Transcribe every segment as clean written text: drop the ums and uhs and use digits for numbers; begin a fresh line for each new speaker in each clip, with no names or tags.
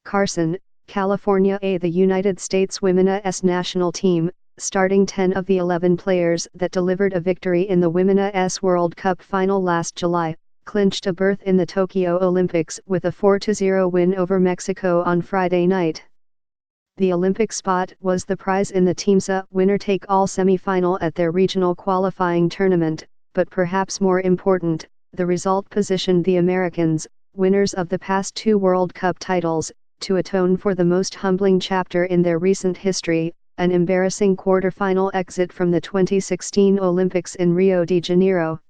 Carson, California. The United States Women's national team, starting 10 of the 11 players that delivered a victory in the Women's World Cup final last July, clinched a berth in the Tokyo Olympics with a 4-0 win over Mexico on Friday night. The Olympic spot was the prize in the team's winner-take-all semi-final at their regional qualifying tournament, but perhaps more important, the result positioned the Americans, winners of the past 2 World Cup titles, to atone for the most humbling chapter in their recent history, an embarrassing quarter-final exit from the 2016 Olympics in Rio de Janeiro.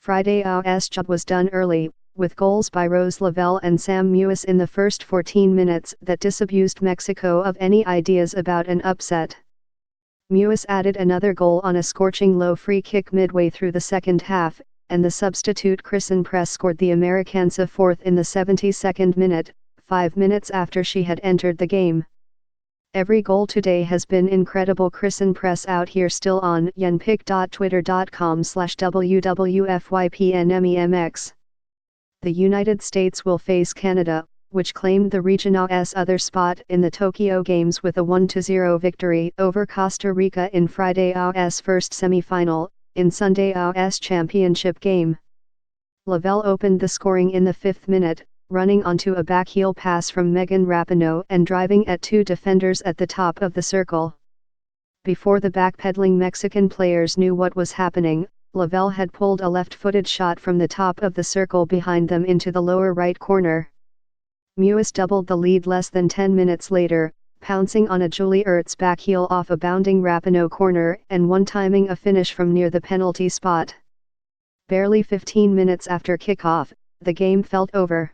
Friday's job was done early, with goals by Rose Lavelle and Sam Mewis in the first 14 minutes that disabused Mexico of any ideas about an upset. Mewis added another goal on a scorching low free kick midway through the second half, and the substitute Christen Press scored the Americans a fourth in the 72nd minute, 5 minutes after she had entered the game. Every goal today has been incredible. Christen Press out here still on yenpic.twitter.com/WWFYPNMEMX. The United States will face Canada, which claimed the region's other spot in the Tokyo Games with a 1-0 victory over Costa Rica in Friday's first semi-final, in Sunday's championship game. Lavelle opened the scoring in the 5th minute, running onto a backheel pass from Megan Rapinoe and driving at 2 defenders at the top of the circle. Before the backpedaling Mexican players knew what was happening, Lavelle had pulled a left-footed shot from the top of the circle behind them into the lower right corner. Mewis doubled the lead less than 10 minutes later, pouncing on a Julie Ertz backheel off a bounding Rapinoe corner and one-timing a finish from near the penalty spot. Barely 15 minutes after kickoff, the game felt over.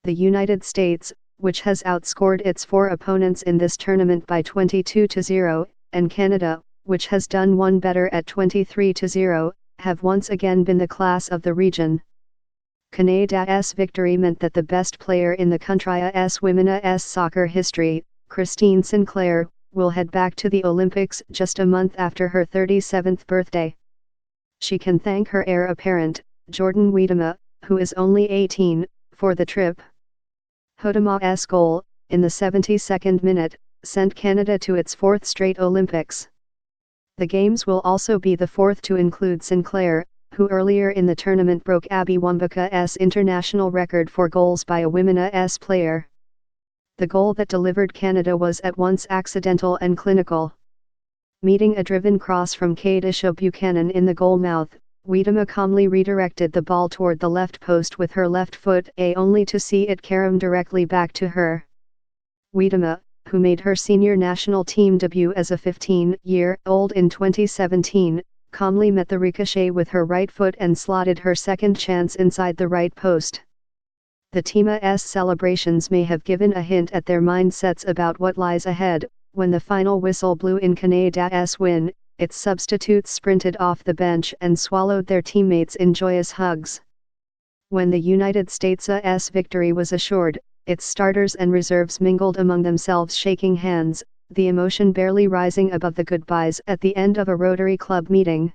The United States, which has outscored its 4 opponents in this tournament by 22-0, and Canada, which has done one better at 23-0, have once again been the class of the region. Canada's victory meant that the best player in the country's women's soccer history, Christine Sinclair, will head back to the Olympics just a month after her 37th birthday. She can thank her heir apparent, Jordan Huitema, who is only 18, for the trip. Huitema's goal, in the 72nd minute, sent Canada to its 4th straight Olympics. The Games will also be the 4th to include Sinclair, who earlier in the tournament broke Abby Wambaka's international record for goals by a women's player. The goal that delivered Canada was at once accidental and clinical. Meeting a driven cross from Katisha Buchanan in the goal mouth, Huitema calmly redirected the ball toward the left post with her left foot, only to see it carom directly back to her. Huitema, who made her senior national team debut as a 15-year-old in 2017, calmly met the ricochet with her right foot and slotted her second chance inside the right post. The team's celebrations may have given a hint at their mindsets about what lies ahead. When the final whistle blew in Canada's win, its substitutes sprinted off the bench and swallowed their teammates in joyous hugs. When the United States' victory was assured, its starters and reserves mingled among themselves, shaking hands, the emotion barely rising above the goodbyes at the end of a Rotary Club meeting.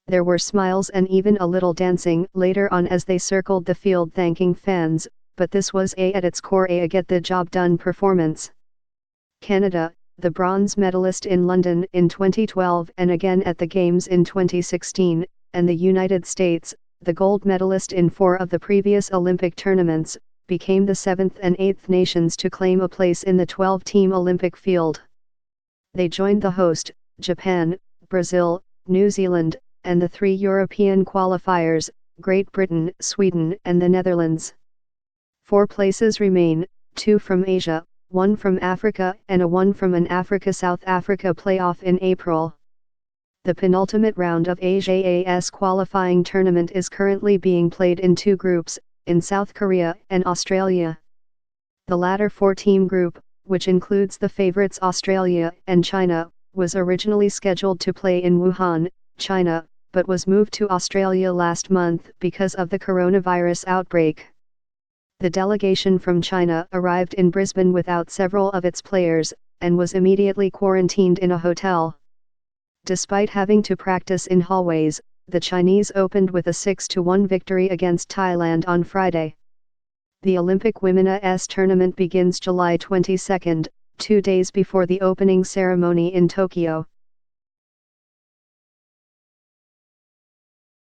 There were smiles and even a little dancing later on as they circled the field thanking fans, but this was at its core a get-the-job-done performance. Canada, the bronze medalist in London in 2012 and again at the Games in 2016, and the United States, the gold medalist in 4 of the previous Olympic tournaments, became the 7th and 8th nations to claim a place in the 12-team Olympic field. They joined the host, Japan, Brazil, New Zealand, and the 3 European qualifiers, Great Britain, Sweden, and the Netherlands. 4 places remain, 2 from Asia, 1 from Africa, and a 1 from an Africa-South Africa playoff in April. The penultimate round of Asia's qualifying tournament is currently being played in 2 groups, in South Korea and Australia. The latter 4-team group, which includes the favorites Australia and China, was originally scheduled to play in Wuhan, China, but was moved to Australia last month because of the coronavirus outbreak. The delegation from China arrived in Brisbane without several of its players, and was immediately quarantined in a hotel. Despite having to practice in hallways, the Chinese opened with a 6-1 victory against Thailand on Friday. The Olympic Women's Tournament begins July 22, 2 days before the opening ceremony in Tokyo.